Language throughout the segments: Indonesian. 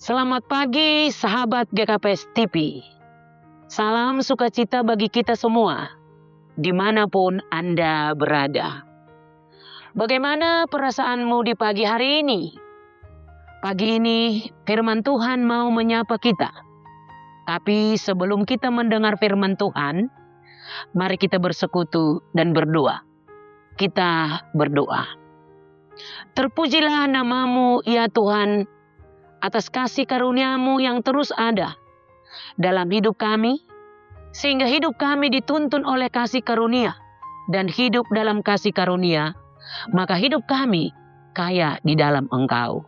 Selamat pagi sahabat GKPS TV. Salam sukacita bagi kita semua, dimanapun Anda berada. Bagaimana perasaanmu di pagi hari ini? Pagi ini firman Tuhan mau menyapa kita. Tapi sebelum kita mendengar firman Tuhan, mari kita bersekutu dan berdoa. Kita berdoa. Terpujilah namamu ya Tuhan, atas kasih karunia-Mu yang terus ada dalam hidup kami, sehingga hidup kami dituntun oleh kasih karunia, dan hidup dalam kasih karunia, maka hidup kami kaya di dalam Engkau.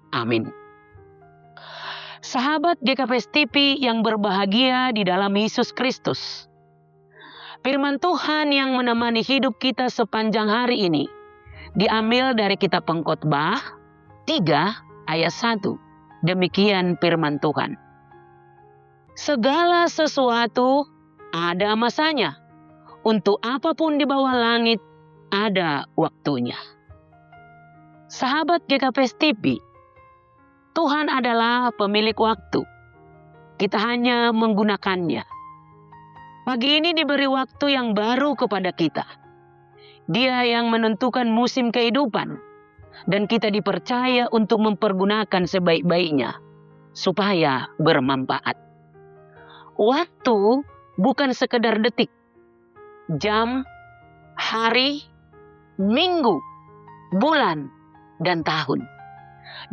Amin. Sahabat GKPS TV yang berbahagia di dalam Yesus Kristus, firman Tuhan yang menemani hidup kita sepanjang hari ini diambil dari kitab Pengkhotbah 3 ayat 1. Demikian firman Tuhan. Segala sesuatu ada masanya. Untuk apapun di bawah langit ada waktunya. Sahabat GKPS TV, Tuhan adalah pemilik waktu. Kita hanya menggunakannya. Pagi ini diberi waktu yang baru kepada kita. Dia yang menentukan musim kehidupan. Dan kita dipercaya untuk mempergunakan sebaik-baiknya supaya bermanfaat. Waktu bukan sekedar detik, jam, hari, minggu, bulan, dan tahun.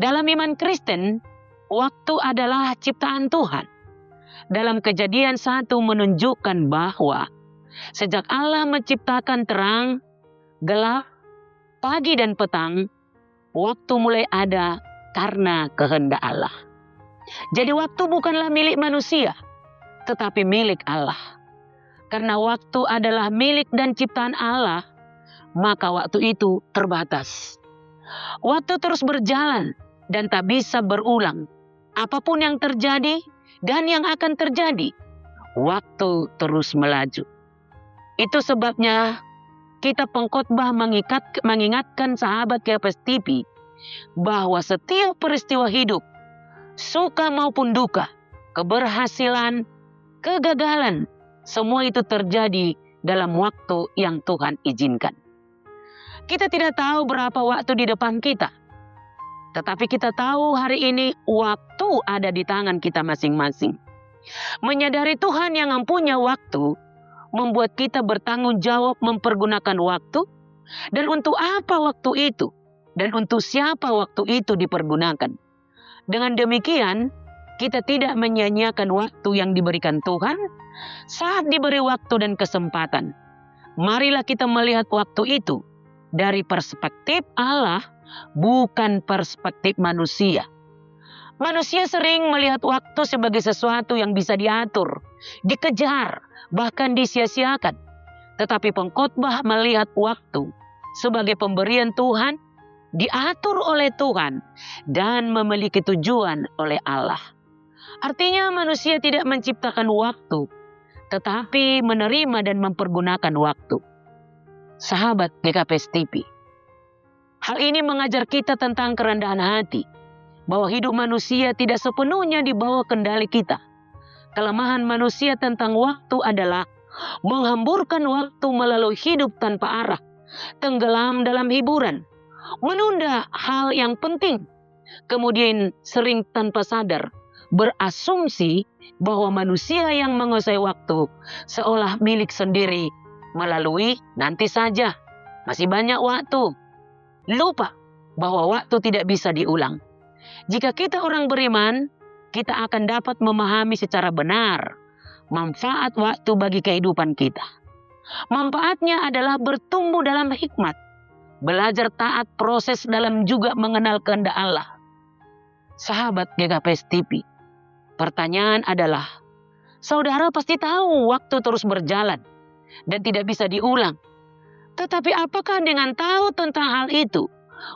Dalam iman Kristen, waktu adalah ciptaan Tuhan. Dalam Kejadian 1 menunjukkan bahwa sejak Allah menciptakan terang, gelap, pagi dan petang, waktu mulai ada karena kehendak Allah. Jadi waktu bukanlah milik manusia, tetapi milik Allah. Karena waktu adalah milik dan ciptaan Allah, maka waktu itu terbatas. Waktu terus berjalan dan tak bisa berulang. Apapun yang terjadi dan yang akan terjadi, waktu terus melaju. Itu sebabnya Kitab Pengkhotbah mengingatkan sahabat GKPS TV bahwa setiap peristiwa hidup, suka maupun duka, keberhasilan, kegagalan, semua itu terjadi dalam waktu yang Tuhan izinkan. Kita tidak tahu berapa waktu di depan kita, tetapi kita tahu hari ini waktu ada di tangan kita masing-masing. Menyadari Tuhan yang mempunyai waktu membuat kita bertanggung jawab mempergunakan waktu, dan untuk apa waktu itu, dan untuk siapa waktu itu dipergunakan. Dengan demikian, kita tidak menyia-nyiakan waktu yang diberikan Tuhan saat diberi waktu dan kesempatan. Marilah kita melihat waktu itu dari perspektif Allah, bukan perspektif manusia. Manusia sering melihat waktu sebagai sesuatu yang bisa diatur, dikejar, bahkan disia-siakan. Tetapi Pengkhotbah melihat waktu sebagai pemberian Tuhan, diatur oleh Tuhan, dan memiliki tujuan oleh Allah. Artinya manusia tidak menciptakan waktu, tetapi menerima dan mempergunakan waktu. Sahabat GKPS TV, hal ini mengajar kita tentang kerendahan hati, bahwa hidup manusia tidak sepenuhnya di bawah kendali kita. Kelemahan manusia tentang waktu adalah menghamburkan waktu melalui hidup tanpa arah, tenggelam dalam hiburan, menunda hal yang penting, kemudian sering tanpa sadar berasumsi bahwa manusia yang menguasai waktu seolah milik sendiri melalui nanti saja, masih banyak waktu. Lupa bahwa waktu tidak bisa diulang. Jika kita orang beriman, kita akan dapat memahami secara benar manfaat waktu bagi kehidupan kita. Manfaatnya adalah bertumbuh dalam hikmat, belajar taat proses dalam juga mengenal kehendak Allah. Sahabat GKPS TV, pertanyaan adalah, saudara pasti tahu waktu terus berjalan dan tidak bisa diulang. Tetapi apakah dengan tahu tentang hal itu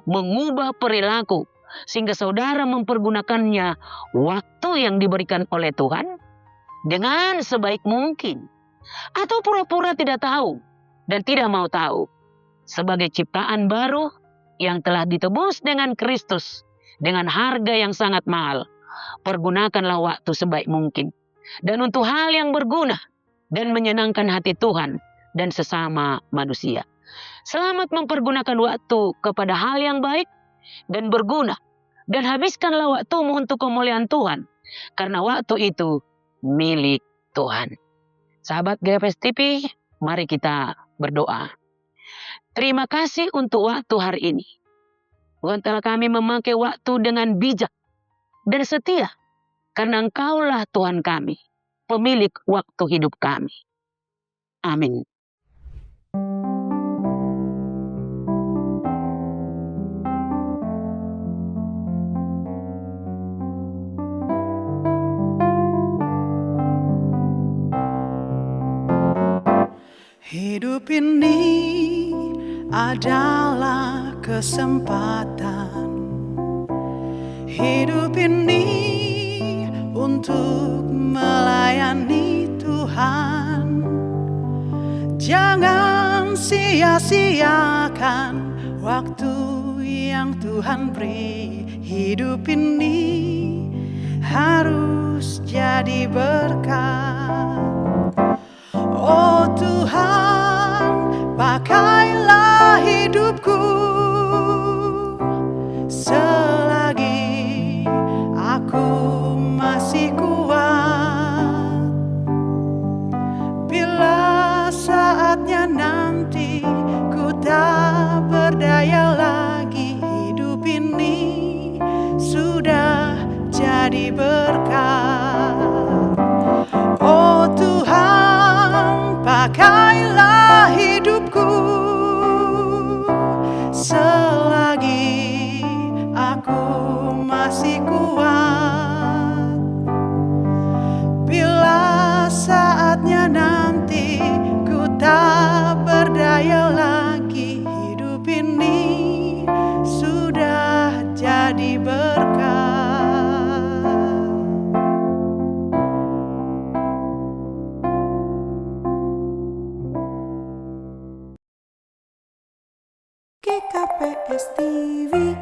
mengubah perilaku sehingga saudara mempergunakannya waktu yang diberikan oleh Tuhan dengan sebaik mungkin, atau pura-pura tidak tahu dan tidak mau tahu? Sebagai ciptaan baru yang telah ditebus dengan Kristus dengan harga yang sangat mahal, pergunakanlah waktu sebaik mungkin. Dan untuk hal yang berguna dan menyenangkan hati Tuhan dan sesama manusia. Selamat mempergunakan waktu kepada hal yang baik dan berguna. Dan habiskanlah waktumu untuk kemuliaan Tuhan. Karena waktu itu milik Tuhan. Sahabat GFS TV, mari kita berdoa. Terima kasih untuk waktu hari ini. Tuhan telah kami memakai waktu dengan bijak dan setia. Karena Engkaulah Tuhan kami, pemilik waktu hidup kami. Amin. Hidup ini adalah kesempatan. Hidup ini untuk melayani Tuhan. Jangan sia-siakan waktu yang Tuhan beri. Hidup ini harus jadi berkat. Oh Tuhan, pakailah hidupku selagi aku masih kuat. Bila saatnya nanti ku tak berdaya lagi, hidup ini sudah jadi berkat. Oh Tuhan, pakailah hidupku selagi aku masih kuat. Bila saatnya nanti ku tak berdaya lagi, hidup ini sudah jadi berkat. GKPS TV